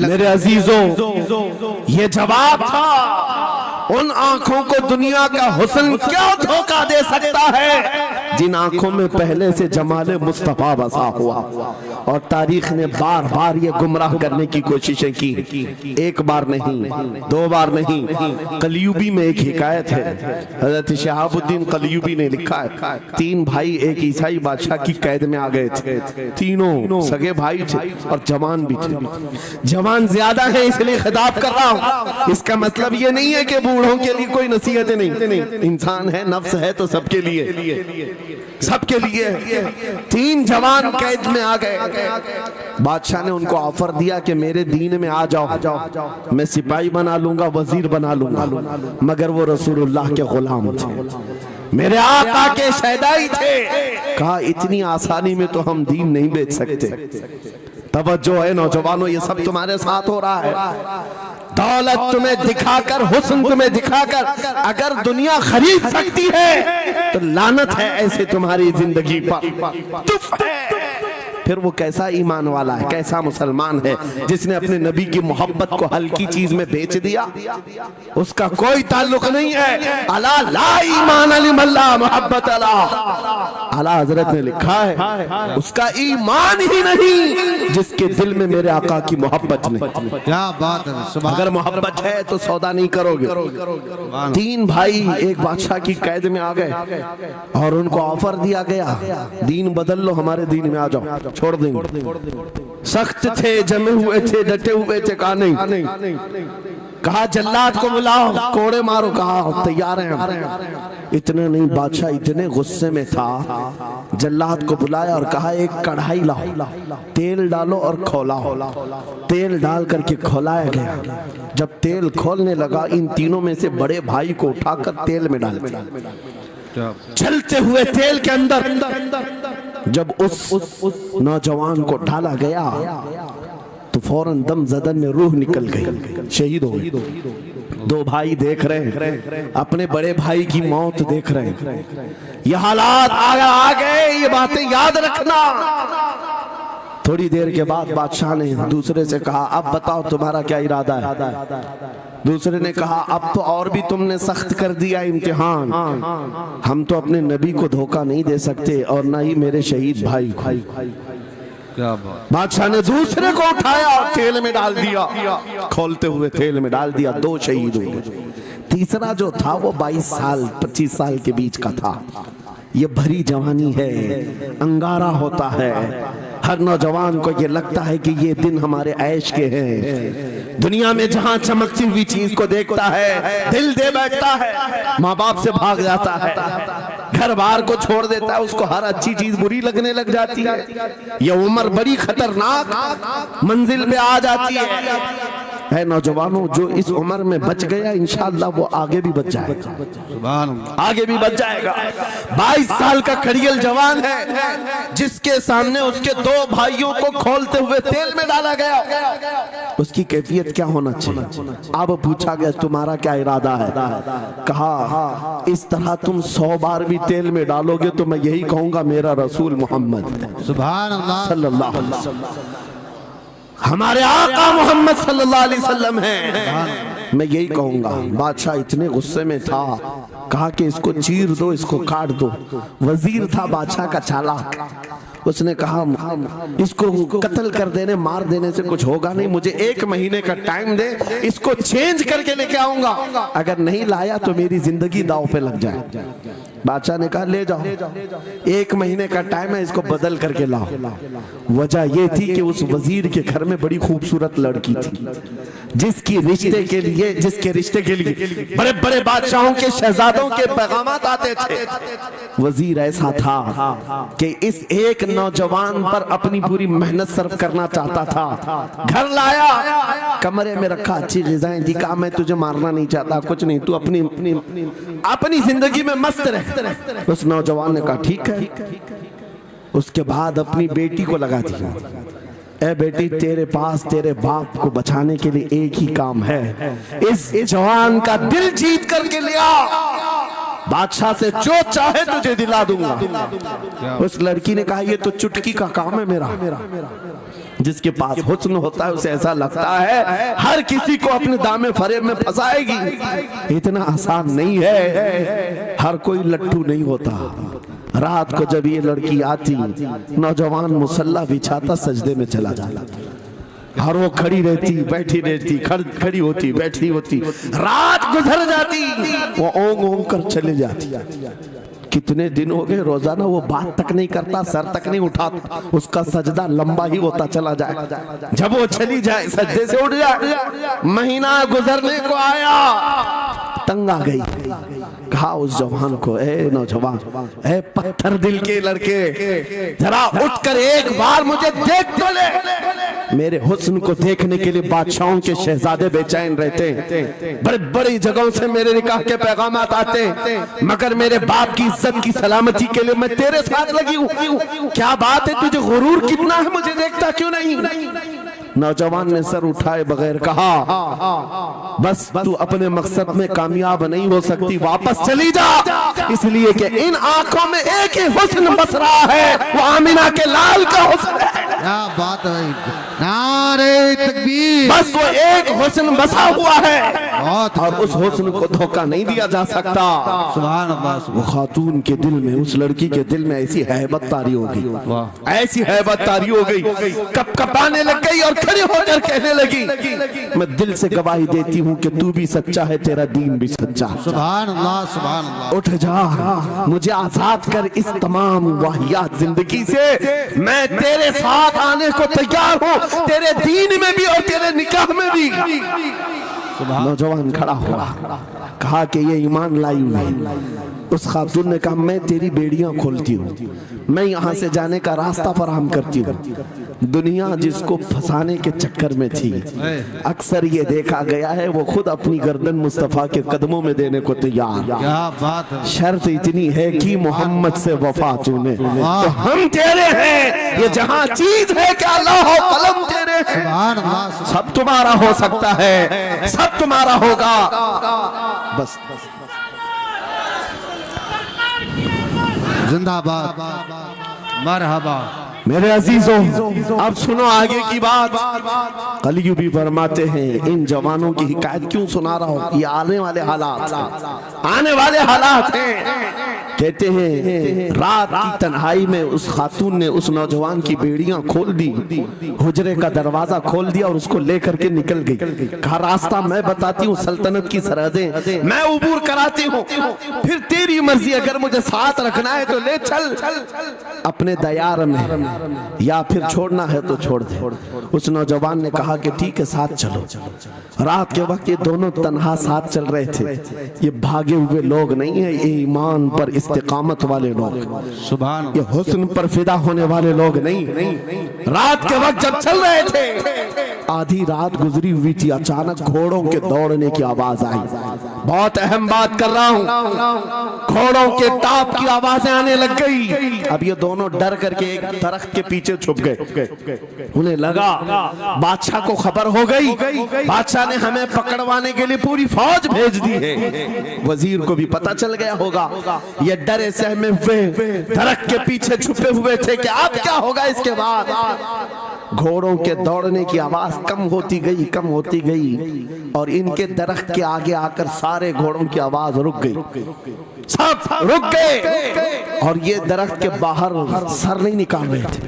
मेरे अजीजों, ये जवाब था उन आंखों को दुनिया का हुस्न क्या धोखा दे सकता है जिन आंखों में पहले से जमाले मुस्तफा बसा हुआ। और तारीख ने बार बार ये गुमराह करने की कोशिशें की, एक बार नहीं, दो बार नहीं। कलयुबी में एक हिकायत है, हजरत शहाबुद्दीन कलयुबी ने लिखा है, 3 भाई एक ईसाई बादशाह की कैद में आ गए थे। तीनों सगे भाई थे और जवान भी थे। जवान ज्यादा है इसलिए खिताब कर रहा हूं। इसका मतलब ये नहीं है कि बूढ़ों के लिए कोई नसीहतें नहीं, इंसान है, नफ्स है तो सबके लिए, सबके लिए। 3 जवान कैद में आ गए। बादशाह ने उनको ऑफर दिया कि मेरे दीन में आ जाओ, मैं सिपाही बना लूंगा, वजीर बना लूंगा, मगर वो रसूलुल्लाह के गुलाम थे, मेरे आका के शहदाई थे। कहा इतनी आसानी में तो हम दीन नहीं बेच सकते। तवज्जो है नौजवानों, ये सब तुम्हारे साथ हो रहा है। दौलत तुम्हें दिखाकर, हुस्न तुम्हें दिखाकर अगर दुनिया खरीद सकती है तो लानत है ऐसे तुम्हारी जिंदगी पर। फिर वो कैसा ईमान वाला है, कैसा मुसलमान है जिसने अपने नबी की मोहब्बत को हल्की चीज में बेच दिया। उसका कोई ताल्लुक नहीं है। अला ला ईमान लिमल्ला मोहब्बत अला, आला हजरत ने लिखा है उसका ईमान ही नहीं जिसके दिल में मेरे आका की मोहब्बत नहीं। क्या बात है। अगर मोहब्बत है तो सौदा नहीं करोगे। 3 भाई एक बादशाह की कैद में आ गए और उनको ऑफर दिया गया, दीन बदल लो, हमारे दीन में आ जाओ, छोड़ देंगे। सख्त थे, जमे हुए थे, डटे हुए थे। कहा नहीं, कहा जल्लाद को बुलाओ, कोड़े मारो। कहा तैयार हैं। इतने नहीं, बादशाह इतने गुस्से में था, जल्लाद को बुलाया और कहा एक कढ़ाई लाओ, तेल डालो और खौलाओ। तेल डाल करके खौलाया गया। जब तेल खोलने लगा, इन तीनों में से बड़े भाई को उठाकर तेल में डाल दिया। चलते हुए तेल के अंदर जब उस नौजवान को डाला गया तो फौरन दम जदन में रूह निकल गई, शहीद हो गई। 2 भाई देख रहे हैं, अपने बड़े भाई की मौत देख रहे हैं। ये हालात आ गए, ये बातें याद रखना। थोड़ी देर के बाद बादशाह ने दूसरे से कहा अब बताओ तुम्हारा क्या इरादा है। दूसरे ने कहा अब तो और भी तुमने सख्त कर दिया इम्तिहान, हम तो अपने नबी को धोखा नहीं दे सकते और ना ही मेरे शहीद भाई को। बादशाह ने दूसरे को उठाया और तेल में डाल दिया, खोलते हुए तेल में डाल दिया। 2 शहीद हो गए। तीसरा जो था वो 22 साल 25 साल के बीच का था। ये भरी जवानी है, अंगारा होता है। हर नौजवान को ये लगता है कि ये दिन हमारे ऐश के हैं। दुनिया में जहां चमकती हुई चीज को देखता है दिल दे बैठता है, माँ बाप से भाग जाता है, घर बार को छोड़ देता है, उसको हर अच्छी चीज बुरी लगने लग जाती है। ये उम्र बड़ी खतरनाक मंजिल पे आ जाती है नौजवानों, जो इस उम्र में बच गया इंशाअल्लाह वो आगे भी बच जाएगा, आगे भी बच जाएगा। 22 साल का खड़ियल जवान है जिसके सामने उसके 2 भाइयों को खोलते हुए तेल में डाला गया। उसकी कैफियत क्या होना चाहिए? अब पूछा गया तुम्हारा क्या इरादा है? कहा इस तरह तुम 100 बार भी तेल में डालोगे तो मैं यही कहूंगा मेरा रसूल मोहम्मद सुभान अल्लाह सल्लल्लाहु अलैहि वसल्लम, हमारे आका मोहम्मद सल्लल्लाहु अलैहि वसल्लम है, मैं यही कहूंगा। बादशाह इतने गुस्से में था, कहा कि इसको चीर दो, इसको काट दो। वजीर था बादशाह का चालाक, उसने कहा इसको कत्ल कर देने, मार देने से कुछ होगा नहीं, मुझे 1 महीने का टाइम दे, इसको चेंज करके लेके आऊंगा, अगर नहीं लाया तो मेरी जिंदगी दांव पे लग जाए। बादशाह ने कहा ले जाओ, 1 महीने का टाइम है, इसको बदल करके लाओ। वजह यह थी कि उस वजीर के घर में बड़ी खूबसूरत लड़की थी जिसके रिश्ते के लिए बड़े बड़े बादशाहों के शहजादों के पैगामात आते थे। वजीर ऐसा था कि इस एक नौजवान पर अपनी पूरी मेहनत सर्फ करना चाहता था। घर लाया, कमरे में रखा, अच्छी ग़िज़ाएं दी, कहा मैं तुझे मारना नहीं चाहता, कुछ नहीं, तू अपनी जिंदगी में मस्त रह। उस नौजवान ने कहा ठीक है। उसके बाद अपनी बेटी को लगा दिया, ए बेटी तेरे पास तेरे बाप को बचाने के लिए एक ही काम है, इस जवान का दिल जीत करके लिया, बादशाह से जो चाहे तुझे दिला दूंगा। उस लड़की ने कहा ये तो चुटकी का काम है मेरा, जिसके पास हुस्न होता है उसे ऐसा लगता है हर किसी को अपने दामे फरेब में फंसाएगी। इतना आसान नहीं है, हर कोई लट्टू नहीं होता। रात को जब ये लड़की आती, नौजवान मुसल्ला बिछाता, सजदे में चला जाता और वो खड़ी रहती, बैठी रहती, खड़ी होती, बैठी होती, रात गुजर जाती, वो ओंग ओंग कर चले जाती। कितने दिन हो गए, रोजाना वो बात तक नहीं करता, सर तक नहीं उठाता, उसका सजदा लंबा ही होता चला जाए। जब वो चली जाए सजदे से उठ जाए। महीना गुजरने को आया, तंग आ गई, कहा उस जवान को, ए नौजवान, ए पत्थर दिल के लड़के, जरा उठकर एक बार मुझे देख तो ले। मेरे हुस्न को देखने के लिए बादशाहों के शहजादे बेचैन रहते हैं, बड़े बड़ी जगहों से मेरे निकाह के पैगाम आते हैं, मगर मेरे बाप की इज्जत की सलामती के लिए मैं तेरे साथ लगी हूँ। क्या बात है, तुझे गुरूर कितना है, मुझे देखता क्यों नहीं? नौजवान ने सर उठाए बगैर कहा, बस तू अपने मकसद में कामयाब नहीं हो सकती, वापस चली जा, इसलिए कि इन आंखों में एक ही हुस्न बस रहा है, वो आमिना के लाल का हुस्न है। क्या बात है, नारे तकबीर। बस वो एक हुस्न बसा हुआ है बहुत और उस हुस्न को धोखा नहीं दिया जा सकता। सुभान अल्लाह। वो खातून के दिल में, उस लड़की के दिल में ऐसी हैबत तारी हो गई, ऐसी हैबत तारी हो गई, कप कपाने लग गई और खड़े होकर कहने लगी, मैं दिल से गवाही देती हूँ कि तू भी सच्चा है, तेरा दीन भी सच्चा। सुभान अल्लाह, सुभान अल्लाह। उठ जा, मुझे आजाद कर इस तमाम वाहियात जिंदगी से, मैं तेरे साथ आने को तैयार हूँ, तेरे दीन में भी और तेरे निकाह में भी। नौजवान खड़ा हुआ, कहा कि ये ईमान लाई हुई। उस खातून ने कहा, मैं तेरी बेड़ियां खोलती हूँ, मैं यहाँ से जाने का रास्ता फराहम करती हूँ। दुनिया जिसको फंसाने के चक्कर में थी, अक्सर ये देखा गया है वो खुद अपनी गर्दन मुस्तफा के कदमों में देने को तैयार। क्या बात है। शर्त इतनी है कि मोहम्मद से वफा तूने, तो हम तेरे हैं, ये जहाँ चीज है क्या अल्लाह कलम तेरे हैं। सुभान अल्लाह। सब तुम्हारा हो सकता है, सब तुम्हारा होगा। बस जिंदाबाद, मरहबा। मेरे अजीजों, अब सुनो आगे की बात। कलियू भी फरमाते हैं, इन जवानों की हिकायत क्यों सुना रहा हूं, ये आने वाले हालात, आने वाले हालात हैं। कहते हैं रात की तन्हाई में उस खातून ने उस नौजवान की बेड़ियां खोल दी, हुजरे का दरवाजा खोल दिया और उसको लेकर के निकल गई। कहा रास्ता मैं बताती हूँ, सल्तनत की सरहदें मैं उबूर कराती हूँ, फिर तेरी मर्जी, अगर मुझे साथ रखना है तो ले चल अपने दयार में, या फिर छोड़ना है तो छोड़ दे। उस नौजवान ने कहा कि ठीक है साथ चलो। रात के वक्त ये दोनों तन्हा साथ चल रहे थे। ये भागे हुए लोग नहीं है, ये ईमान पर इस्तिकामत वाले लोग, सुभान। ये हुस्न पर फिदा होने वाले लोग नहीं। रात के वक्त जब चल रहे थे, आधी रात गुजरी हुई थी, अचानक घोड़ों के दौड़ने की आवाज आई। बहुत अहम बात कर रहा हूँ, घोड़ों के टाप की आवाजें आने लग गई। अब ये दोनों डर करके एक दरख्त के पीछे छुप गए। उन्हें लगा बादशाह को खबर हो गई, बादशाह ने हमें पकड़वाने के लिए पूरी फौज भेज दी है। वजीर को भी पता चल गया होगा। ये डरे सहमे हुए दरख्त के पीछे छुपे हुए थे कि अब क्या होगा इसके बाद। घोड़ों के दौड़ने की आवाज कम होती गई, कम होती गई, और इनके दरख्त के आगे आकर सारे घोड़ों की आवाज रुक गई, सब रुक गए। और ये दरख्त के बाहर सर नहीं निकाल रहे थे।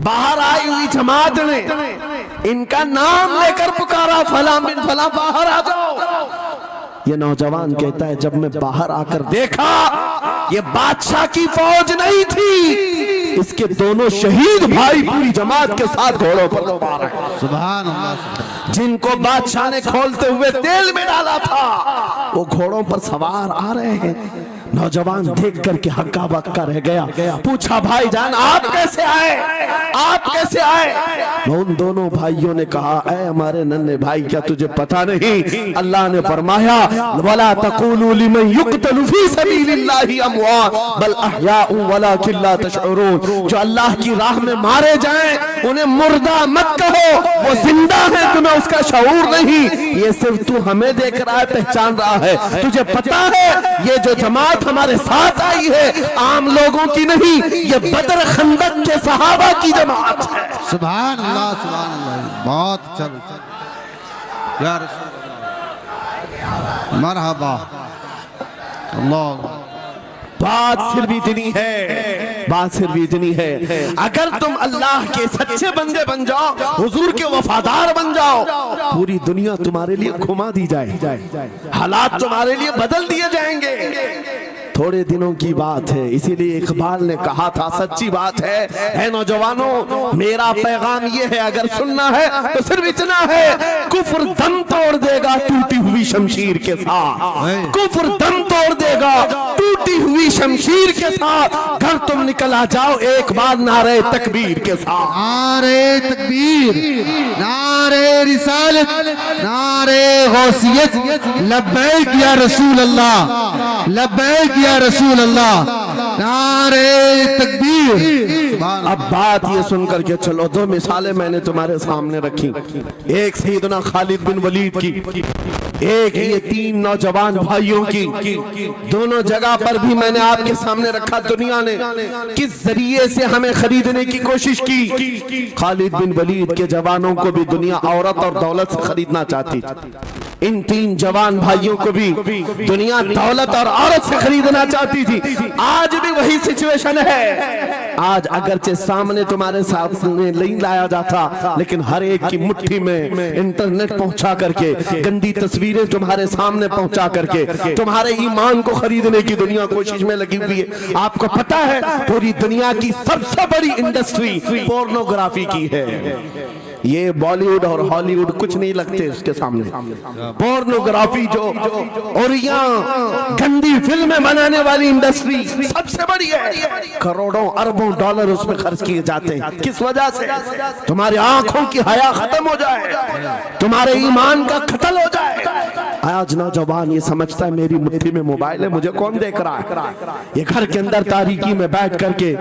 बाहर आई हुई जमात ने इनका नाम लेकर पुकारा, फला बिन फला बाहर आ जाओ। ये नौजवान कहता है, जब मैं बाहर आकर देखा ये बादशाह की फौज नहीं थी, इसके दोनों शहीद भाई पूरी जमात के साथ घोड़ों पर सवार हैं। सुभान अल्लाह। जिनको बादशाह ने खोलते हुए तेल में डाला था, वो घोड़ों पर सवार आ रहे हैं। नौजवान देख करके हक्का बक्का रह गया। पूछा, भाईजान आप कैसे आए, आप कैसे आए? उन दोनों भाइयों ने कहा, ऐ हमारे नन्हे भाई, क्या तुझे पता नहीं अल्लाह ने फरमाया, वला तक़ूलू लिमन युक़तलु फी सबीलिल्लाहि अमवात बल अहयाउ वलाकिन ला तशऊरून। जो अल्लाह की राह में मारे जाएं उन्हें मुर्दा मत कहो, वो जिंदा है, तुम्हें उसका शऊर नहीं। ये सिर्फ तू हमें देख रहा है, पहचान रहा है। तुझे पता है ये जो जमात जमात हमारे साथ आई है, आम लोगों की नहीं, ये बदर खंदक के सहाबा की जमात है। सुभान अल्लाह, सुभान अल्लाह। बहुत अच्छा या रसूल अल्लाह, मरहबा। अल्लाह, बात सिर्फ इतनी है, बात सिर्फ इतनी है, अगर तुम अल्लाह के सच्चे बंदे बन जाओ, हुजूर के वफादार बन जाओ, पूरी दुनिया तुम्हारे लिए घुमा दी जाए, हालात तुम्हारे लिए बदल दिए जाएंगे। थोड़े दिनों की बात है, इसीलिए इकबाल ने कहा था, सच्ची बात है नौजवानों, मेरा पैगाम ये है, अगर सुनना है तो सिर्फ इतना है, कुफ्र दम तोड़ देगा टूटी हुई शमशीर के साथ, कुफ्र दम तोड़ देगा टूटी हुई शमशीर के साथ। घर तुम निकल आ जाओ एक बार नारे तकबीर के साथ। नारे तकबीर, नारे रिसालत, नारे गौसियत, लब्बैक या रसूल अल्लाह, लब्बैक या रसूल अल्लाह, नारे तकबीर। अब बात ये सुनकर के चलो, दो मिसालें मैंने तुम्हारे सामने रखी, एक सैयदना खालिद बिन वलीद की, एक ये तीन नौजवान भाइयों की। दोनों जगह पर भी मैंने आपके सामने रखा, दुनिया ने किस जरिए से हमें खरीदने की कोशिश की। खालिद बिन वलीद के जवानों को भी दुनिया औरत और दौलत से खरीदना चाहती थी, इन तीन जवान भाइयों को भी दुनिया दौलत और औरत से खरीदना चाहती थी। आज भी वही सिचुएशन है। आज अगरचे सामने तुम्हारे सामने नहीं लाया जाता, लेकिन हर एक की मुट्ठी में इंटरनेट पहुंचा करके, गंदी तस्वीरें तुम्हारे सामने पहुंचा करके तुम्हारे ईमान को खरीदने की दुनिया कोशिश में लगी हुई है। आपको पता है पूरी दुनिया की सबसे बड़ी इंडस्ट्री पोर्नोग्राफी की है। ये बॉलीवुड और हॉलीवुड कुछ नहीं लगते उसके सामने। पोर्नोग्राफी जो और यहाँ गंदी फिल्में बनाने वाली इंडस्ट्री सबसे बड़ी है, करोड़ों अरबों डॉलर उसमें खर्च किए जाते हैं। किस वजह से? तुम्हारी आंखों की हया खत्म हो जाए, तुम्हारे ईमान का कत्ल हो जाए। आज नौजवान ये समझता है मेरी मुट्ठी में मोबाइल है, मुझे कौन देख रहा है। ये घर के अंदर तारीकी में बैठ करके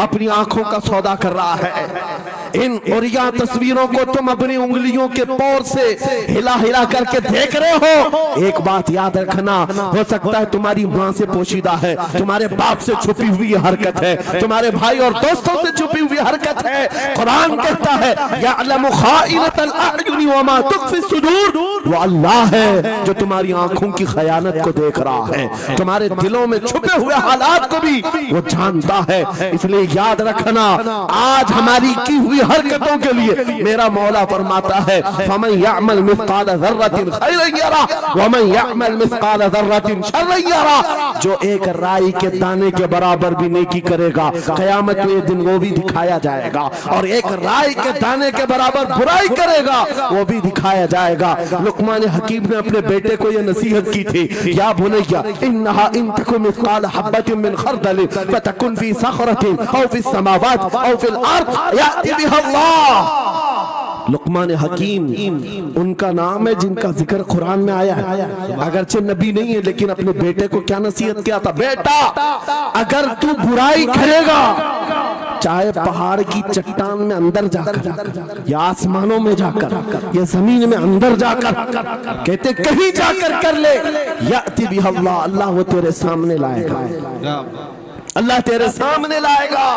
अपनी आंखों का सौदा कर रहा है। इन और यहाँ तस्वीरों को तुम अपनी उंगलियों के पोर से हिला हिला करके देख रहे हो। एक बात याद रखना, हो सकता है तुम्हारी माँ से पोशीदा है, तुम्हारे बाप से छुपी हुई हरकत है, तुम्हारे भाई और दोस्तों से छुपी हुई हरकत है। कुरान कहता है यअलमु खाइनतल अयुनि व मा तुख्फी सुदूर, वो अल्लाह है जो तुम्हारी आंखों की खयानत को देख रहा है, तुम्हारे दिलों में छुपे हुए हालात को भी वो जानता है। इसलिए याद रखना, आज हमारी की हुई हरकतों के लिए मेरा मौला फरमाता है फमन यअमल मिस्काल ज़र्रतिन खैरन यरा व मन यअमल मिस्काल ज़र्रतिन शर्रन यरा। जो एक राई के दाने के बराबर भी नेकी करेगा, क़यामत में दिन वो भी दिखाया जाएगा, और एक राई के दाने के बराबर बुराई करेगा वो भी दिखाया जाएगा। लुक़मान हकीम ने अपने बेटे को ये नसीहत की थी, या बुनय्या इन्नहा इन तकु मिस्काल हब्बतिन मिन खर्दलिन फतकुन फी सखरतिन औ फी समावात औ फिल अर्द याति बिहा अल्लाह। लुक़मान हकीम उनका नाम है जिनका जिक्र कुरान में आया है, अगरचे नबी नहीं है, लेकिन अपने बेटे को क्या नसीहत किया था, बेटा अगर तू बुराई करेगा, चाहे पहाड़ की चट्टान में अंदर जाकर या आसमानों में जाकर या जमीन में अंदर जाकर, कहते कहीं जाकर कर ले, याति बिहा अल्लाह, अल्लाह वो तेरे सामने लाएगा, अल्लाह तेरे सामने लाएगा।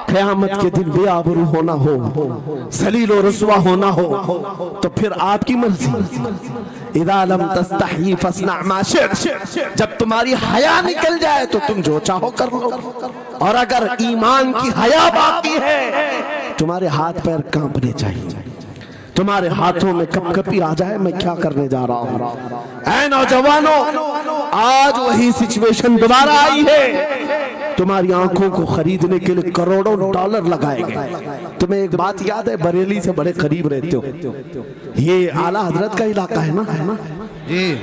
क़यामत के दिन बेआबरू होना हो, सलील और रसवा होना हो, तो फिर आपकी मर्जी। इज़ा लम तस्तही फस्ना मा शि'त, जब तुम्हारी हया निकल जाए तो तुम जो चाहो कर लो, और अगर ईमान की हया बाकी है तुम्हारे हाथ पैर कांपने चाहिए, तुम्हारे हाथों में कपकपी आ जाए मैं क्या करने जा रहा हूँ। ऐ नौजवानों, आज वही सिचुएशन दोबारा आई है। तुम्हारी आंखों को खरीदने के लिए करोड़ों डॉलर लगाए गए। तुम्हें एक बात याद है, बरेली से बड़े करीब रहते हो, ये आला हजरत का इलाका है ना?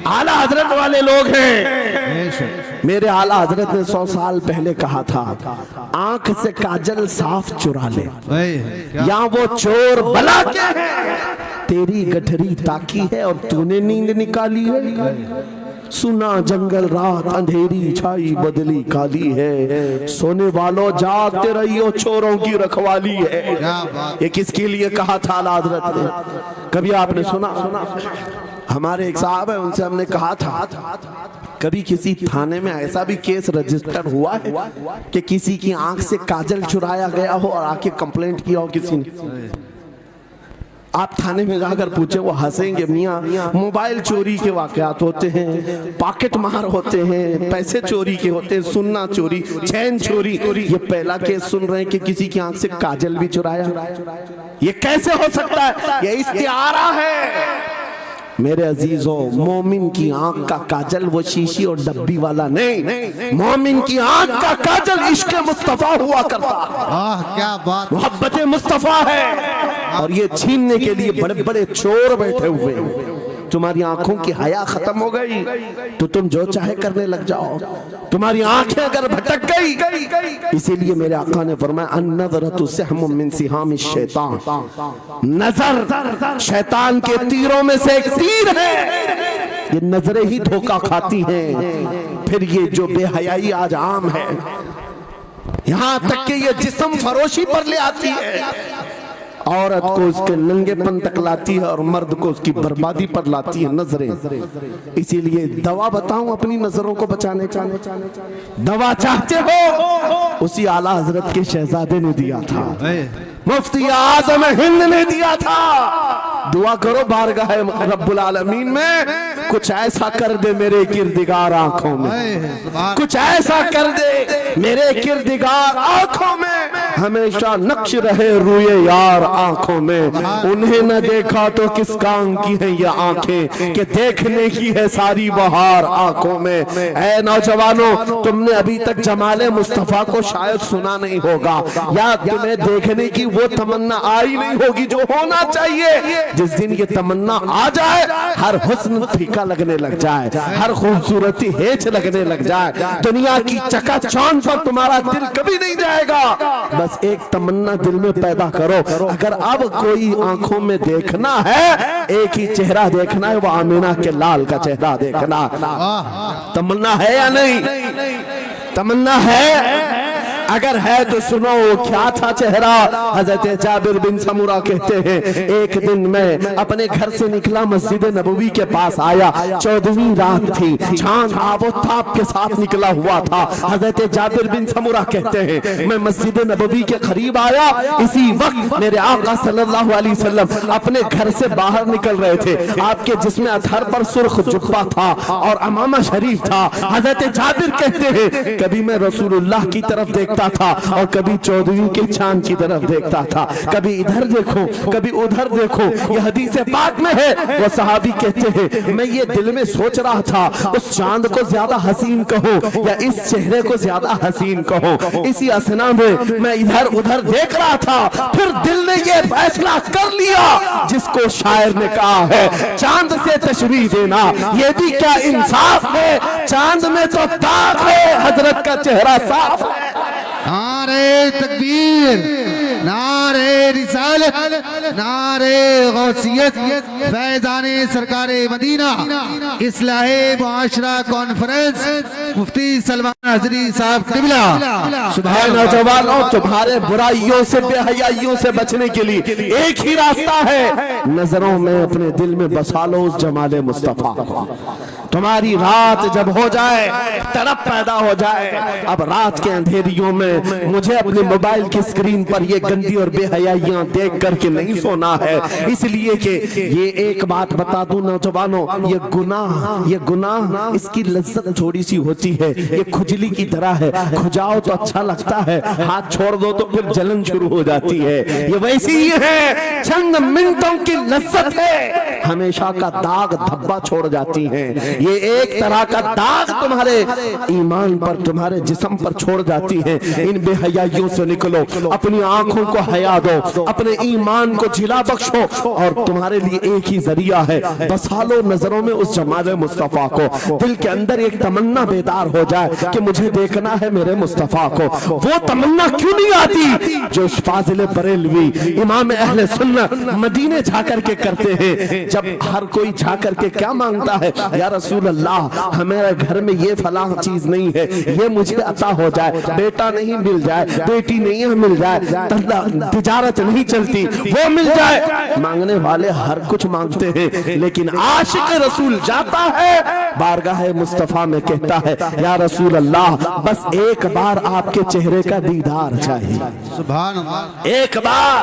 आला हजरत वाले लोग हैं। मेरे आला हजरत ने 100 साल पहले कहा था, आंख से काजल साफ चुरा ले, या वो चोर बला के है, तेरी गठरी ताकी है और तूने नींद निकाली है। सुना जंगल रात अंधेरी छाई बदली काली है, सोने वालों जागते रहियो चोरों की रखवाली है। ये किसके लिए कहा था आला हजरत ने? कभी आपने सुना? हमारे एक साहब है, उनसे हमने कहा था, कभी किसी थाने में ऐसा भी केस रजिस्टर हुआ है कि किसी की आंख से काजल चुराया गया हो और आके कंप्लेंट किया हो किसी ने? आप थाने में जाकर पूछे, वो हंसेंगे। मियाँ, मोबाइल चोरी के वाकयात होते हैं, पॉकेट मार होते हैं, पैसे चोरी के होते हैं, सुन्ना चोरी, चैन चोरी। ये पहला केस सुन रहे हैं कि किसी की आंख से काजल भी चुराया। ये कैसे हो सकता है? ये इस्तिआरा है। मेरे अजीजों, मोमिन की आंख का काजल वो शीशी और डब्बी वाला नहीं, मोमिन की आंख का काजल इश्क मुस्तफा हुआ करता। क्या बात, मोहब्बत मुस्तफा है। और ये छीनने के लिए बड़े बड़े चोर बैठे हुए हैं। तुम्हारी आंखों की हया खत्म हो गई तो तुम जो चाहे करने लग जाओ। तुम्हारी आंखें अगर भटक गई, इसीलिए मेरे आका ने फरमाया, अन-नज़रतु सहमुम मिन सिहामिश शैतान, नजर शैतान के तीरों में से एक तीर है। ये नजरें ही धोखा खाती हैं। फिर ये जो बेहयाई आज आम है, यहां तक कि ये जिस्म फरोशी पर ले आती है। औरत को उसके नंगेपन तक लाती है और मर्द को उसकी बर्बादी पर लाती है नजरें। इसीलिए दवा बताऊं अपनी नजरों को बचाने का? दवा चाहते हो? उसी आला हजरत के शहजादे ने दिया था, मुफ्ती आजम हिंद ने दिया था। दुआ करो बारगाह रब्बुल आलमीन में कुछ ऐसा कर दे मेरे किरदिगार आंखों में, कुछ ऐसा कर दे मेरे किरदिगार आंखों में, हमेशा नक्श रहे रूए यार आंखों में। उन्हें न देखा तो किस काम की है ये आंखें कि देखने की है सारी बहार आंखों में। ऐ नौजवानों, तुमने अभी तक जमाले मुस्तफा को शायद सुना नहीं होगा, या तुम्हें देखने की वो तमन्ना आई नहीं होगी जो होना चाहिए। जिस दिन ये तमन्ना आ जाए, हर हुस्न फीका लगने लग जाए, हर खूबसूरती हेच लगने लग जाए, दुनिया की चकाचौंध पर तुम्हारा दिल कभी नहीं जाएगा। बस एक तमन्ना दिल में पैदा करो, अगर अब कोई आंखों में देखना है, एक ही चेहरा देखना है, वो आमीना के लाल का चेहरा देखना। तमन्ना है या नहीं? तमन्ना है? अगर है तो सुनो, क्या था चेहरा? हजरत जाबिर बिन समूरा कहते हैं, एक दिन मैं अपने घर से निकला, मस्जिद नबवी के पास आया, 14वीं रात थी, चांद आबोताब के साथ निकला हुआ था। हजरत जाबिर बिन समूरा कहते हैं, मैं मस्जिद नबवी के करीब आया, इसी वक्त मेरे आका सल्लल्लाहु अलैहि वसल्लम अपने घर से बाहर निकल रहे थे। आपके जिस्म अतहर पर सुर्ख जुब्बा था और अमामा शरीफ था। हजरत जाबिर कहते हैं, कभी मैं रसूलुल्लाह की तरफ देखता था और कभी 14वीं के चांद की तरफ देखता था, कभी इधर देखो कभी उधर देखो। ये हदीस पाक में है। वो सहाबी कहते हैं, मैं ये दिल में सोच रहा था, उस चांद को ज्यादा हसीन कहो या इस चेहरे को ज्यादा हसीन कहो। इसी असना में मैं इधर उधर देख रहा था, फिर दिल ने ये फैसला कर लिया जिसको शायर ने कहा है, चांद से तशबीह देना ये भी क्या इंसाफ है? चांद में तो दाग है, हजरत का चेहरा साफ है। नारे तकबीर, नारे रिसालत, नारे गौसियत, फैज़ाने सरकारे मदीना, इस्लाहे मुआशरा कॉन्फ्रेंस, मुफ्ती सलमान हज़री साहब किबला। सुभान नौजवानों, तुम्हारे बुराइयों से बेहयाइयों से बचने के लिए एक ही रास्ता है, नजरों में अपने दिल में बसा लो उस जमाले मुस्तफा। तुम्हारी रात जब हो जाए, तड़प पैदा हो जाए, अब रात के अंधेरियों में मुझे अपने मोबाइल की स्क्रीन पर ये गंदी और बेहयाइयां देख करके नहीं सोना है। इसलिए कि ये एक बात बता दूं नौजवानों, ये गुनाह इसकी लज्जत थोड़ी सी होती है, ये खुजली की तरह है, खुजाओ तो अच्छा लगता है, हाथ छोड़ दो तो फिर जलन शुरू हो जाती है। ये वैसी ही है, चंद मिनटों की लज्जत है, हमेशा का दाग धब्बा छोड़ जाती है। ये एक तरह का दाग तुम्हारे ईमान पर, तुम्हारे जिस्म पर छोड़ जाती है। इन बेहयाइयों से निकलो, अपनी आंखों को हया दो, अपने ईमान को जिला बख्शो, और तुम्हारे लिए एक ही जरिया है, बसा लो नजरों में उस जमाले मुस्तफा को। दिल के अंदर एक तमन्ना बेदार हो जाए कि मुझे देखना है मेरे मुस्तफा को। वो तमन्ना क्यों नहीं आती जो फाजिल बरेलवी इमाम अहले सुन्नत मदीने जाकर के करते हैं? जब हर कोई जाकर के क्या मांगता है, या रसूल अल्लाह हमारे घर में ये फलां चीज नहीं है, ये मुझे अता हो जाए, बेटा नहीं मिल जाए, बेटी नहीं मिल जाए, तिजारत नहीं चलती, वो मिल जाए। मांगने वाले हर कुछ मांगते हैं, लेकिन आशिक रसूल जाता है बारगाह मुस्तफा में, कहता है या रसूल अल्लाह बस एक बार आपके चेहरे का दीदार चाहिए, सुभान अल्लाह, एक बार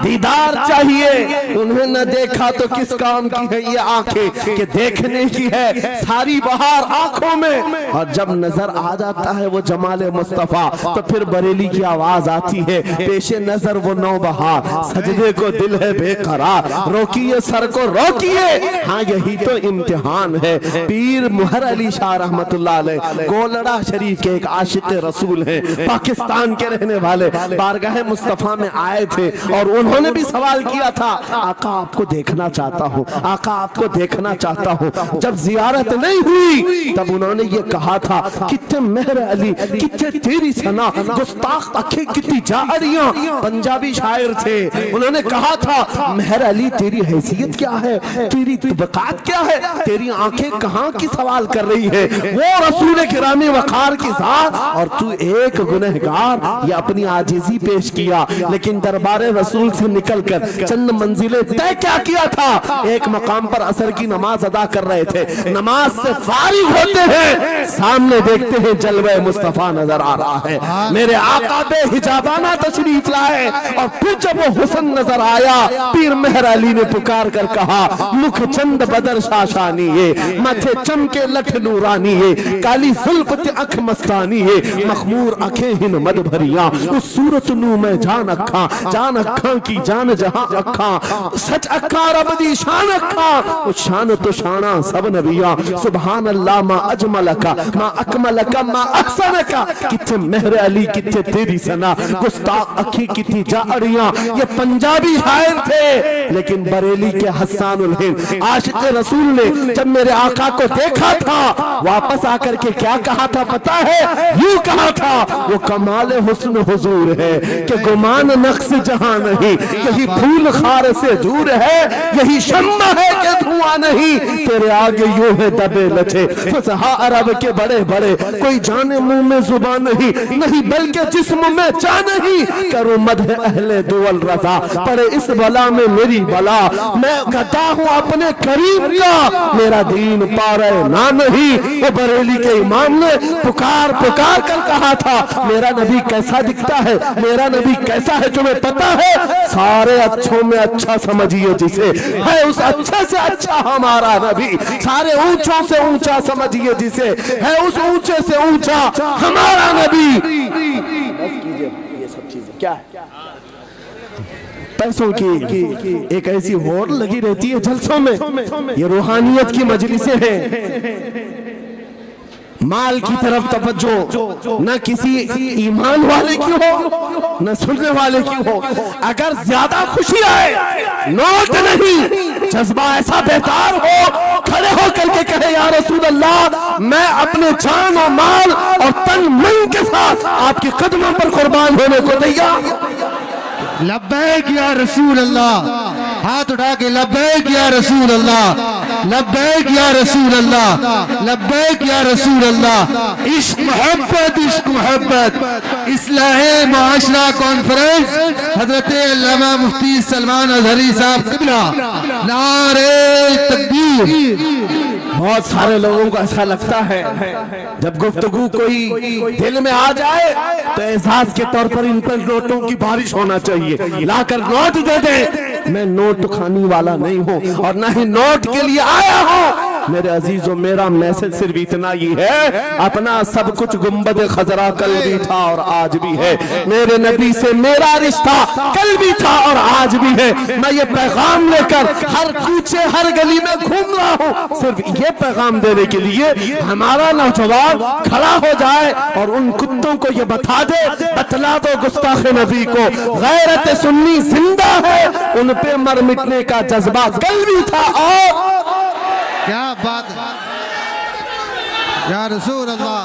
दीदार चाहिए। उन्हें न देखा तो किस काम की है ये आंखें कि देखने की है सारी बहार आंखों में। और जब नजर आ जाता है वो जमाले मुस्तफा तो फिर बरेली की आवाज आती है, पेशे नजर वो नौबहार, सजदे को दिल है बेकरार, रोकिए सर को रोकिए, हाँ यही तो इम्तिहान है। पीर मुहर अली शाह रहमतुल्लाह अलैह गोलड़ा शरीफ के एक आशिक रसूल हैं, पाकिस्तान के रहने वाले, बारगाह मुस्तफा में आए थे और उन्होंने भी सवाल किया था, आका आपको देखना चाहता हूँ, आका आपको देखना चाहता हूँ। जब जियारत नहीं हुई तब उन्होंने ये कहा था, कितने मेहर अली, कितने तेरी सना, गुस्ताख आंखें कितनी जाहरियां। पंजाबी शायर थे, उन्होंने कहा था मेहर अली तेरी हैसियत क्या है, तेरी तबकात क्या है, तेरी आंखें कहाँ की सवाल कर रही है, वो रसूल किरामी वकार की जात और तू एक गुनहगार। ये अपनी आजिजी पेश किया, लेकिन दरबारे रसूल से निकलकर चंद मंजिलें तय क्या किया था। एक मकाम पर असर की नमाज अदा कर रहे थे, नमाज से फारिग होते हैं, सामने देखते हैं जलवे मुस्तफा नजर आ रहा है, मेरे आका बेहिजाबाना तशरीफ लाए। और फिर जब वो हुस्न नजर आया, पीर मेहर अली ने पुकार कर कहा, मुख चंद बदर शाशानी है, माथे चमके लठ नूरानी है, काली जुल्फ ते अख मस्तानी है, मखमूर अखें हिन मद भरिया, उस सूरत नू मैं जान अखा की जान जहां अखा, सच अखा रब दी शान अखा, उस शान तो शाना सब नबिया। सुभान अल्लाह मा अजमल का मा अकमल का मा अहसन का, कितने मेहर अली कितने तेरी सना, गुस्ताख अखी कितनी जाड़ियां। ये पंजाबी शायर थे, लेकिन बरेली के हस्सानुल हिंद आशिक रसूल ने जब मेरे आका को देखा था, वापस आकर के क्या कहा था पता है, यूं कहा था, वो कमाल हुस्न हुजूर है कि गुमान नक्श जहां नहीं, यही फूल खार से दूर है, यही शम्मा है कि धुआं नहीं, तेरे आगे यूं है दबे लचे फसहा अरब के बड़े बड़े, कोई जाने मुंह में जुबान नहीं, नहीं बल्कि जिस्म में जान नहीं, करूं मदह अहले दुअल रजा, पड़े इस बला में मेरी बला, मैं गदा हूं अपने करीम का, मेरा दीन पा रहे ना नहीं। वो बरेली के इमाम ने पुकार पुकार कर कहा था, मेरा नबी कैसा दिखता है, मेरा नबी कैसा है तुम्हें पता है, सारे अच्छों में अच्छा समझिए जिसे, है उस अच्छे से अच्छा हमारा नबी, सारे ऊंचों से ऊंचा समझिए जिसे, है उस ऊंचे से ऊंचा हमारा नबी। बस कीजिए, ये सब चीजें क्या है, पैसों की एक ऐसी होड़ लगी रहती है जलसों में, ये रूहानियत की मजलिसें हैं। माल की तरफ तवज्जो न किसी ईमान वाले की हो न सुनने वाले की हो। अगर ज्यादा खुशी आए, नोट नहीं, जज्बा ऐसा बेकार हो, खड़े हो करके कहे या रसूल अल्लाह मैं अपने जान और माल और तन मन के साथ आपके कदमों पर कुर्बान होने को तैयार। लब्बैक या रसूल अल्लाह, हाथ उठा के लब्बैक या रसूल अल्लाह, लब्बैक या रसूल अल्लाह, लब्बैक या रसूल अल्लाह। इश्क मोहब्बत इस्लाहे माशरा कॉन्फ्रेंस हजरत अल्लामा मुफ्ती सलमान अजहरी साहब किबला, नारे तकबीर। बहुत सारे लोगों को ऐसा लगता है जब गुफ्तगू कोई दिल में आ जाए तो एहसास के तौर पर इन पर नोटों की बारिश होना चाहिए, लाकर नोट दे दे। मैं नोट खाने वाला नहीं हूँ और ना ही नोट के लिए आया हूँ। मेरे अजीजों, मेरा मैसेज सिर्फ इतना ही है, अपना सब कुछ गुंबद खजरा कल भी था और आज भी है, मेरे नबी से मेरा रिश्ता कल भी था और आज भी है। मैं ये पैगाम लेकर हर कूचे हर गली में घूम रहा हूँ, सिर्फ ये पैगाम देने के लिए हमारा नौजवान खड़ा हो जाए और उन कुत्तों को ये बता दे, बतला दो गुस्ताख नबी को, गैरत सुन्नी जिंदा है, उन पे मर मिटने का जज्बा कल भी था और क्या बात है या रसूल अल्लाह।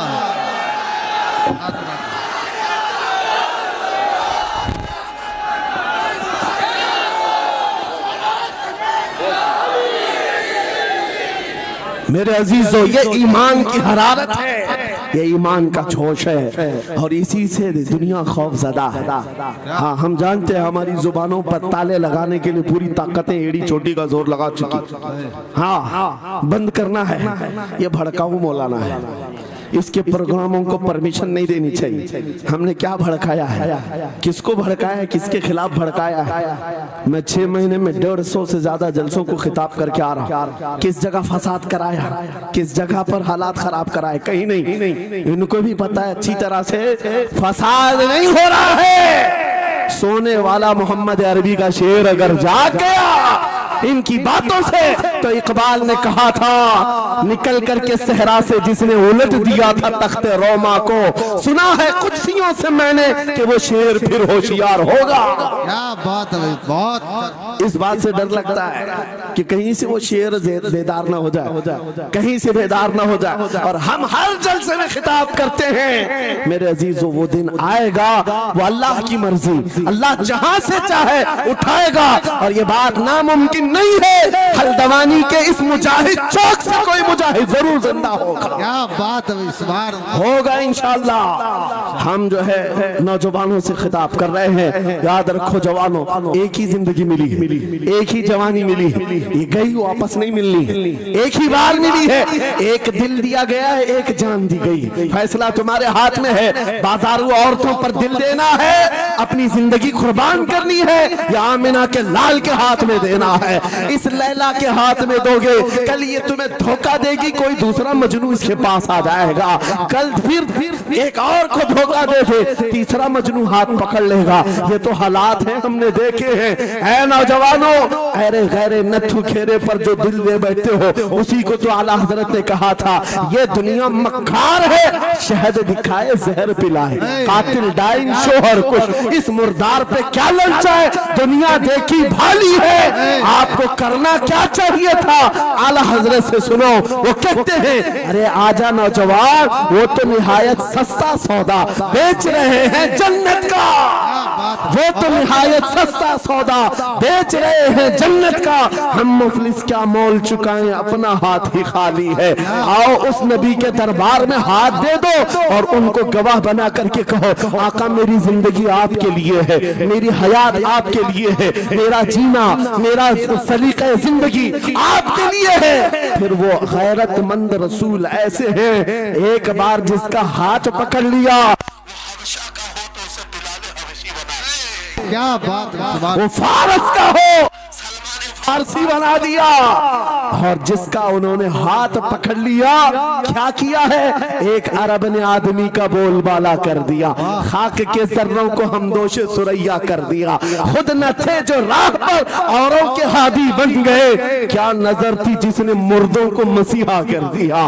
मेरे अजीजों, ये ईमान की हरारत है, ये ईमान का जोश है, और इसी से दुनिया खौफजदा है। हाँ, हम जानते हैं हमारी जुबानों पर ताले लगाने के लिए पूरी ताकतें एड़ी चोटी का जोर लगा चुकी। हाँ, बंद करना है। ये भड़काऊ मौलाना है, इसके प्रोग्रामों को परमिशन नहीं देनी चाहिए। हमने क्या भड़काया है, किसको भड़काया है, किसके खिलाफ भड़काया है? मैं 6 महीने में 150 से ज्यादा जलसों को खिताब करके आ रहा। किस जगह फसाद कराया, किस जगह पर हालात खराब कराए? कहीं नहीं। इनको भी पता है अच्छी तरह से फसाद नहीं हो रहा है। सोने वाला मोहम्मद अरबी का शेर अगर जाग गया इनकी बातों से, तो इकबाल ने कहा था, निकल करके सहरा से जिसने उलट दिया था तख्ते रोमा को, सुना है कुर्सियों से मैंने कि वो शेर फिर होशियार होगा। क्या बात है, बहुत। इस बात से डर लगता है कि कहीं से वो शेर बेदार ना हो जाए, कहीं से बेदार ना हो जाए। और हम हर जलसे में खिताब करते हैं, मेरे अजीजों, वो दिन आएगा, वो अल्लाह की मर्जी, अल्लाह जहां से चाहे उठाएगा। और ये बात नामुमकिन नहीं है, हल्द्वानी के इस मुजाहिद चौक से कोई मुजाहिद जरूर जिंदा होगा। क्या बात है, इस बार होगा इंशाअल्लाह। हम जो है नौजवानों से खिताब कर रहे हैं, याद रखो जवानों, एक ही जिंदगी मिली, एक ही जवानी मिली, ये गई वापस नहीं मिलनी, एक ही बार मिली है। एक दिल दिया गया है, एक जान दी गई। फैसला तुम्हारे हाथ में है, बाजारू औरतों पर दिल देना है, अपनी जिंदगी कुर्बान करनी है, या आमिना के लाल के हाथ में देना है। इस लैला के हाथ में दोगे, कल ये तुम्हें धोखा देगी, कोई दूसरा मजनू इसके पास आ जाएगा, कल फिर एक और को धोखा दे दे, तीसरा मजनू हाथ पकड़ लेगा। ये तो हालात हैं, हमने देखे हैं। ऐ नौजवानों, अरे गैरे नथु खेरे पर जो दिल दे बैठते हो, उसी को तो आला हजरत ने कहा था, ये दुनिया मक्कार है, शहद दिखाए जहर पिलाए, कातिल डाइन शोहर कुछ, इस मुर्दार पे क्या ललचाए, दुनिया देखी भाली है, आपको करना क्या चाहिए था? आला हजरत से सुनो, वो कहते हैं, अरे आजा नौजवान, वो तो निहायत सस्ता सौदा बेच रहे हैं जन्नत का, वो तो निहायत सस्ता सौदा बेच रहे हैं जन्नत का। हम मुफलिस क्या मोल चुकाएं, अपना हाथ ही खाली है। आओ उस नबी के दरबार में हाथ दे दो और उनको गवाह बना करके कहो, आका मेरी जिंदगी आपके लिए है, मेरी हयात आपके लिए है, मेरा जीना, मेरा सलीका जिंदगी आपके लिए है। फिर वो गैरतमंद रसूल ऐसे हैं, एक बार जिसका हाथ पकड़ लिया, क्या बात है, वो फारस का हो, फारसी बना दिया। और जिसका उन्होंने हाथ पकड़ लिया, क्या किया है? एक अरब ने आदमी का बोलबाला कर दिया, खाक के जर्रों को हमदोशे सुरैया कर दिया, खुद न थे जो राह पर औरों के हादी बन गए। क्या नजर थी जिसने मुर्दों को मसीहा कर दिया।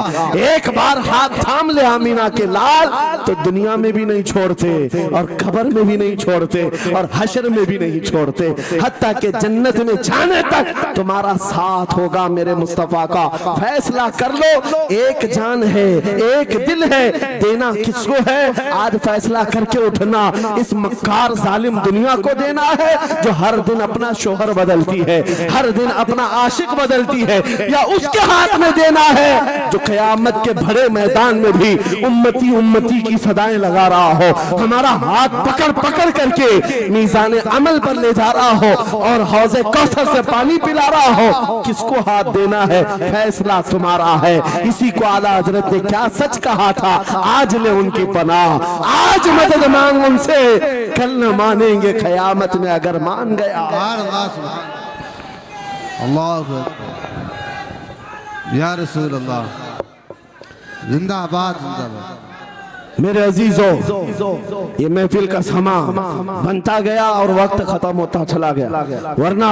एक बार हाथ थाम ले आमीना के लाल, तो दुनिया में भी नहीं छोड़ते, और कब्र में भी नहीं छोड़ते, और हशर में भी नहीं छोड़ते, हत्ता के जन्नत में जाने तक तुम्हारा साथ होगा। मेरे मुस्तफा का फैसला कर लो, एक जान है, एक दिल है, देना किसको है? आज फैसला करके उठना, इस मक्कार जालिम दुनिया को देना है जो हर दिन अपना शोहर बदलती है, हर दिन अपना आशिक बदलती है, या उसके हाथ में देना है जो क़यामत के बड़े मैदान में भी उम्मती उम्मती की सदाएं लगा रहा हो, हमारा हाथ पकड़ पकड़ करके मीज़ान अमल पर ले जा रहा हो और हौज़े कौसर से पानी पिला रहा हो। किसको हाथ देना है? फैसला तुम्हारा है। इसी को आला हजरत ने क्या सच कहा था, आज ले उनकी पनाह, आज मदद मांग उनसे, कल न मानेंगे क़यामत में अगर मान गया। अल्लाह या रसूल अल्लाह, जिंदाबाद जिंदाबाद। मेरे अजीजों, ये महफिल का समा बनता गया और वक्त खत्म होता चला गया, वरना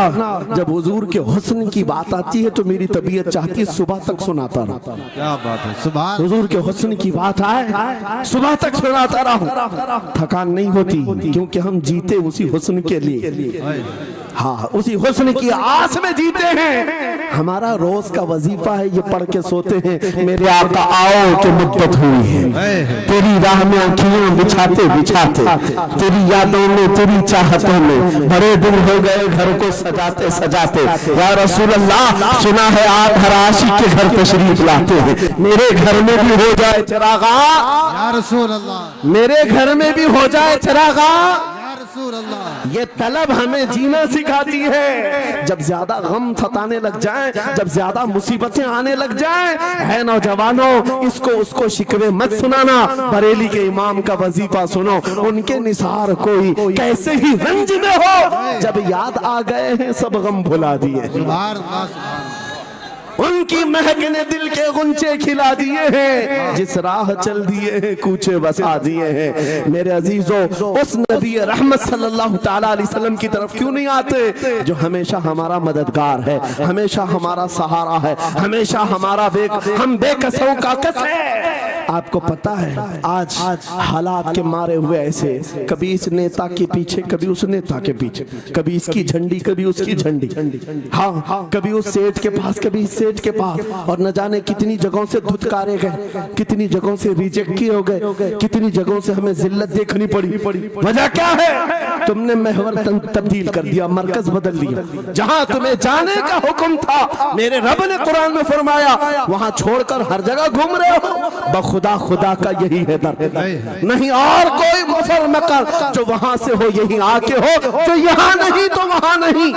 जब हुजूर के हुस्न की बात आती है तो मेरी तबीयत चाहती है सुबह तक सुनाता रहूं। क्या बात है, सुबह हुजूर के हुस्न की बात आए सुबह तक सुनाता रहूं, थकान नहीं होती, क्योंकि हम जीते उसी हुस्न के लिए। हाँ, उसी हुस्न की आस में जीते हैं। हमारा रोज का वजीफा है, ये पढ़ के सोते हैं, मेरे आका आओ कि मुद्दत हुई है तेरी राह में आँखियां बिछाते बिछाते, तेरी यादों में तेरी चाहतों में बड़े दिन हो गए घर को सजाते सजाते। या रसूल अल्लाह, सुना है आप हर आशिक के घर तशरीफ लाते हैं, मेरे घर में भी हो जाए चिरागा, या रसूल अल्लाह, मेरे घर में भी हो जाए चिरागा। या रसूल अल्लाह। ये तलब हमें जीना सिखाती है। जब ज्यादा गम सताने लग जाए, जब ज्यादा मुसीबतें आने लग जाए, है नौजवानों, इसको उसको शिकवे मत सुनाना, बरेली के इमाम का वजीफा सुनो। उनके निसार कोई कैसे ही रंज में हो, जब याद आ गए हैं सब गम भुला दिए। सुभान अल्लाह, सुभान अल्लाह। उनकी महक ने दिल के गुंचे खिला दिए हैं, जिस राह चल दिए हैं कूचे बसा दिए हैं। मेरे अजीजों, उस नबी रहमत सल्लल्लाहु ताला अलैहि वसल्लम की तरफ क्यों नहीं आते, जो हमेशा हमारा मददगार है, हमेशा हमारा सहारा है, हमेशा हमारा हम बेकसों का कस है। आपको पता है आज हालात के मारे हुए ऐसे, कभी इस नेता के पीछे, कभी उस नेता के पीछे, कभी इसकी झंडी, कभी उसकी झंडी, हाँ, कभी उस सेठ के पास, कभी इस सेठ के पास, और न जाने कितनी जगहों से धुतकारे गए, कितनी जगहों से रिजेक्ट किए हो गए, कितनी जगहों से हमें जिल्लत देखनी पड़ी। वजह क्या है? तुमने महवर तब्दील कर दिया, मरकज बदल लिया। जहां तुम्हें जाने का हुक्म था, मेरे रब ने कुरान में फरमाया, वहां छोड़कर हर जगह घूम रहे हो। खुदा खुदा का यही है दर, नहीं और कोई मुफर मकर, जो वहां से हो यही आके हो, जो यहाँ नहीं तो वहां नहीं।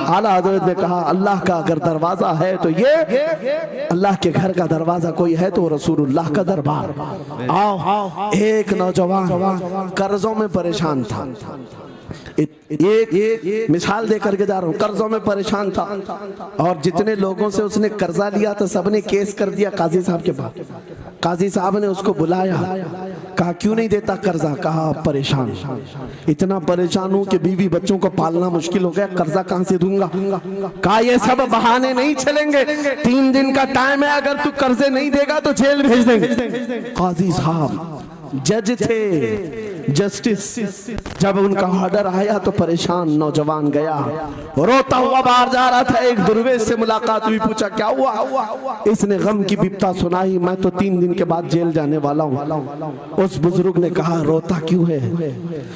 आला हजरत ने कहा, अल्लाह का अगर दरवाजा है तो ये अल्लाह के घर का दरवाजा कोई है तो रसूलुल्लाह का दरबार। आओ, एक नौजवान कर्जों में परेशान था, एक मिसाल दे करके जा रहा हूँ, कर्जों में परेशान था, और जितने लोगों से उसने कर्जा लिया तो सबने केस कर दिया काजी साहब के पास। काजी साहब ने उसको बुलाया, कहा क्यों नहीं देता कर्जा? कहा परेशान, इतना परेशान हूँ कि बीवी बच्चों को पालना मुश्किल हो गया, कर्जा कहाँ से दूंगा? कहा ये सब बहाने नहीं चलेंगे, 3 दिन का टाइम है, अगर तू कर्जे नहीं देगा तो जेल भेज देंगे। काजी साहब जज थे, जस्टिस, जब उनका ऑर्डर आया तो परेशान नौजवान गया, रोता हुआ बाहर जा रहा था। एक दुर्वेश से मुलाकात हुई, पूछा क्या हुआ? इसने गम की बिपता सुनाई, मैं तो 3 दिन के बाद जेल जाने वाला हूँ। उस बुजुर्ग ने कहा, रोता क्यों है,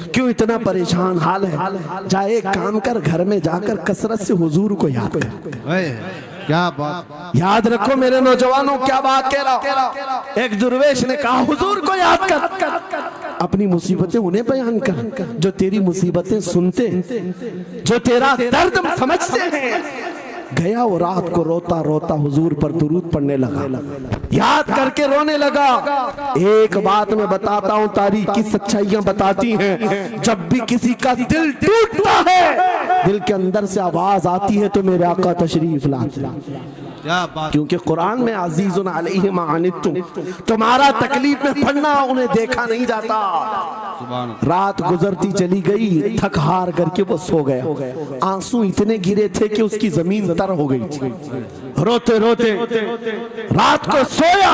क्यों इतना परेशान हाल है? जा एक काम कर, घर में जाकर कसरत से हुजूर को याद कर। क्या बात, याद रखो मेरे नौजवानों, क्या बात कह रहा। एक दुर्वेश ने कहा, हुजूर को याद कर, अपनी मुसीबतें उन्हें बयान कर जो तेरी मुसीबतें सुनते, जो तेरा दर्द समझते हैं। गया वो रात को रोता रोता हुजूर पर दुरूद पढ़ने लगा, याद करके रोने लगा। एक बात मैं बताता हूँ, तारीख की सच्चाइयां बताती हैं, जब भी किसी का दिल टूटता है, दिल के अंदर से आवाज आती है तो मेरे आका तशरीफ लाते हैं। क्योंकि कुरान में अजीजुन अलैहि मा अनित्तुम, तुम्हारा तकलीफ में पड़ना उन्हें देखा नहीं जाता। रात गुजरती चली गई, थक हार करके वो सो गया। आंसू इतने गिरे थे कि उसकी जमीन तर हो गई। रोते रोते रात को सोया,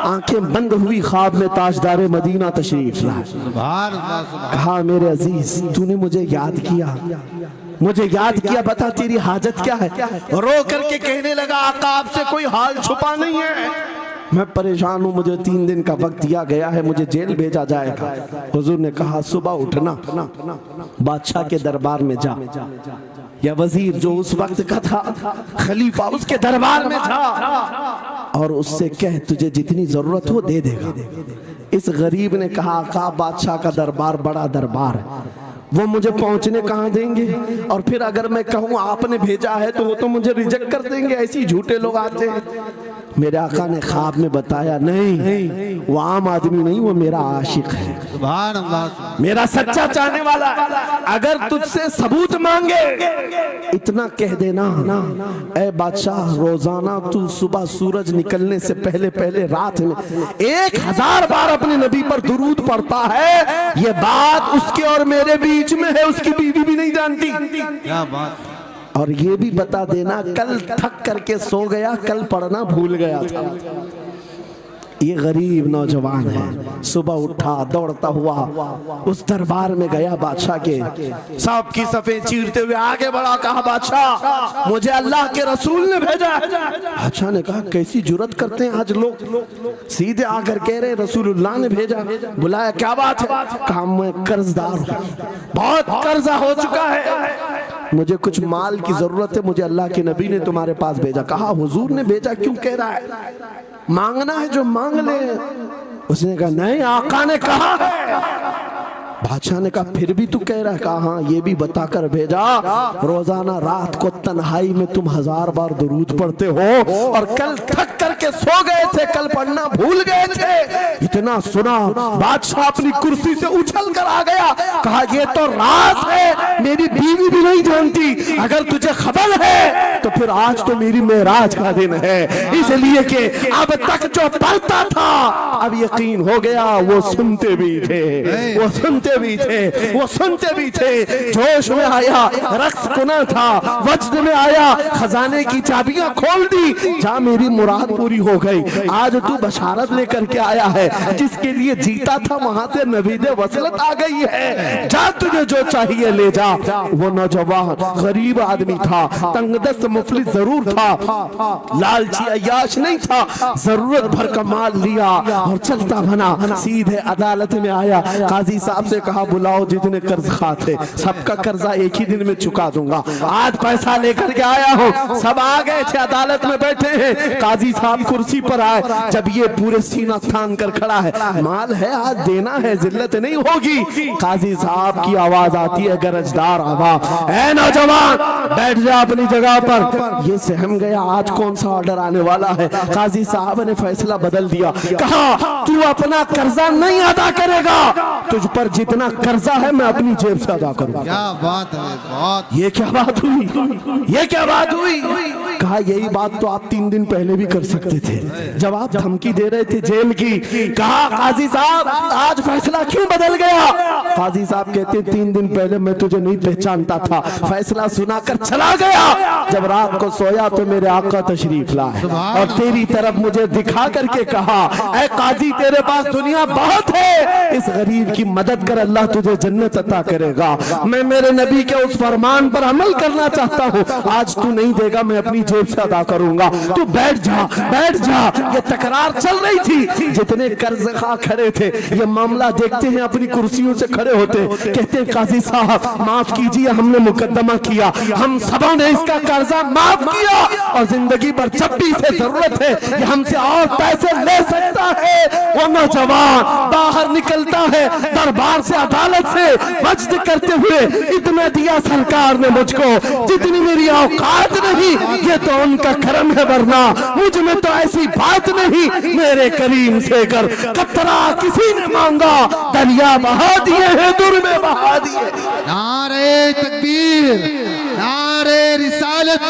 आंखें बंद हुई, ख्वाब में ताजदारे मदीना तशरीफ लाए। कहा मेरे अजीज, तूने मुझे याद किया, मुझे याद किया, बता तेरी हाजत क्या है? रो करके कहने लगा, आका आपसे कोई हाल छुपा नहीं है, मैं परेशान हूँ, मुझे 3 दिन का वक्त दिया गया है, मुझे जेल भेजा जाएगा। हुजूर ने कहा, सुबह उठना, बादशाह के दरबार में जा, या वजीर जो उस वक्त का था, खलीफा, उसके दरबार में जा और उससे कह तुझे जितनी जरूरत हो दे देगा। इस गरीब ने कहा, आका बादशाह का दरबार बड़ा दरबार है, वो मुझे पहुंचने कहाँ देंगे, और फिर अगर मैं कहूँ आपने भेजा है तो वो तो मुझे रिजेक्ट कर देंगे, ऐसे ही झूठे लोग आते हैं। मेरे आका ने ख्वाब में बताया, नहीं वो आम आदमी नहीं, वो मेरा आशिक है, सुभान अल्लाह, मेरा सच्चा चाहने वाला। अगर तुझसे सबूत मांगे, इतना कह देना, ऐ बादशाह, रोजाना तू सुबह सूरज निकलने से पहले पहले रात में 1000 बार अपने नबी पर दुरूद पढ़ता है। ये बात उसके और मेरे बीच में है, उसकी बीवी भी नहीं जानती। क्या बात। और ये भी बता देना, कल थक करके सो गया, कल पढ़ना भूल गया था। ये गरीब नौजवान है। सुबह उठा, दौड़ता हुआ उस दरबार में गया बादशाह के, सबकी सफेद चीरते हुए आगे बढ़ा, कहा बादशाह मुझे अल्लाह के रसूल ने भेजा है। बादशाह ने कहा कैसी जुर्रत करते हैं आज लोग, सीधे आकर कह रहे रसूलुल्लाह ने भेजा। बुलाया, क्या बात है? कहा मैं कर्जदार हूँ, बहुत कर्जा हो चुका है, मुझे कुछ माल की जरूरत है, मुझे अल्लाह के नबी ने तुम्हारे पास भेजा। कहा हुजूर ने भेजा, क्यों कह रहा है? मांगना है जो मांग ले। उसने कहा नहीं, आका ने कहा है। बादशाह ने कहा फिर भी तू कह रहा है? कहा हाँ, ये भी बताकर भेजा रोजाना रात को तन्हाई में तुम 1000 बार दुरूद पढ़ते हो, और कल थक करके सो गए थे, कल पढ़ना भूल गए थे। इतना सुना बादशाह अपनी कुर्सी से उछल कर आ गया। कहा ये तो राज है, मेरी बीवी भी नहीं जानती, अगर तुझे खबर है तो फिर आज तो मेरी मेराज का दिन है, इसलिए कि अब तक जो पढ़ता था अब यकीन हो गया। वो सुनते भी थे, वो सुनते भी थे, वो सुनते भी थे। जोश में आया, रक्स गुना था, वज्द में आया, खजाने की चाबियां खोल दी, जा मेरी मुराद पूरी हो गई। आज तू बशारत लेकर के आया है, जिसके लिए जीता था वहां से नवीदे वसलत आ गई है, जा तुझे जो चाहिए ले जा। वो नौजवान गरीब आदमी था, तंगदस्त मुफलिस जरूर था, लालची अय्याश नहीं था, जरूरत भर का माल लिया और चलता बना। सीधे अदालत में आया, काजी साहब से कहा बुलाओ जितने कर्ज खा थे, सबका कर्जा एक ही दिन में चुका दूंगा। आज पैसा लेकर के आया हूँ। सब आ गए थे, अदालत में बैठे हैं, काजी साहब कुर्सी पर आए। जब ये पूरे सीना थान कर खड़ा है, माल है आज देना है, जिल्लत नहीं होगी। काजी साहब की आवाज आती है, गरजदार आवाज, ऐ नौजवान बैठ जा अपनी जगह पर। ये सहम गया, आज कौन सा ऑर्डर आने वाला है। काजी साहब ने फैसला बदल दिया, कहा तू अपना कर्जा नहीं अदा करेगा, तुझ पर जितना कर्जा है मैं अपनी जेब से अदा करूंगा। क्या बात है, बहुत। ये क्या बात हुई, ये क्या बात हुई? कहा यही बात तो आप 3 दिन पहले भी कर सकते थे, जब आप धमकी दे रहे थे जेल की। कहा काजी साहब आज फैसला क्यों बदल गया? काजी साहब कहते 3 दिन पहले मैं तुझे नहीं पहचानता था, फैसला सुनाकर चला गया। जब रात को सोया तो मेरे आका तशरीफ लाए और तेरी तरफ मुझे दिखा करके कहा, ऐ काजी तेरे पास दुनिया बहुत है, इस गरीब की मदद कर, अल्लाह तुझे जन्नत अता करेगा। मैं मेरे नबी के उस फरमान पर अमल करना चाहता हूँ, आज तू नहीं देगा मैं अपनी जेब से अदा करूंगा, तू बैठ जा, बैठ जा। ये तकरार चल रही थी, जितने कर्ज खा खड़े थे ये मामला देखते हैं, अपनी कुर्सियों से खड़े होते, कहते काजी साहब माफ कीजिए, हमने मुकदमा किया, हम सबों ने इसका कर्जा माफ किया, और जिंदगी भर जब भी इसे जरूरत है ये हमसे और पैसे ले सकता है। वो नौजवान बाहर निकलता है दरबार से, अदालत से, वज्द करते हुए, इतना दिया सरकार ने मुझको जितनी मेरी औकात नहीं, ये तो उनका करम है, वरना मुझ में तो ऐसी बात नहीं। मेरे करीम से कर कतरा किसी ने मांगा, दरिया बहा दिए हैं, दुर में बहा दिए। नारे तकबीर, नारे रिसालत,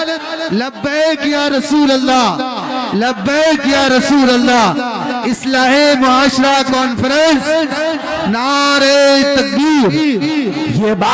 लब्बैक या रसूल अल्लाह, लब्बैक या रसूल अल्लाह। इस्लाहे मुआशरा कॉन्फ्रेंस, नारे तकबीर। ये बात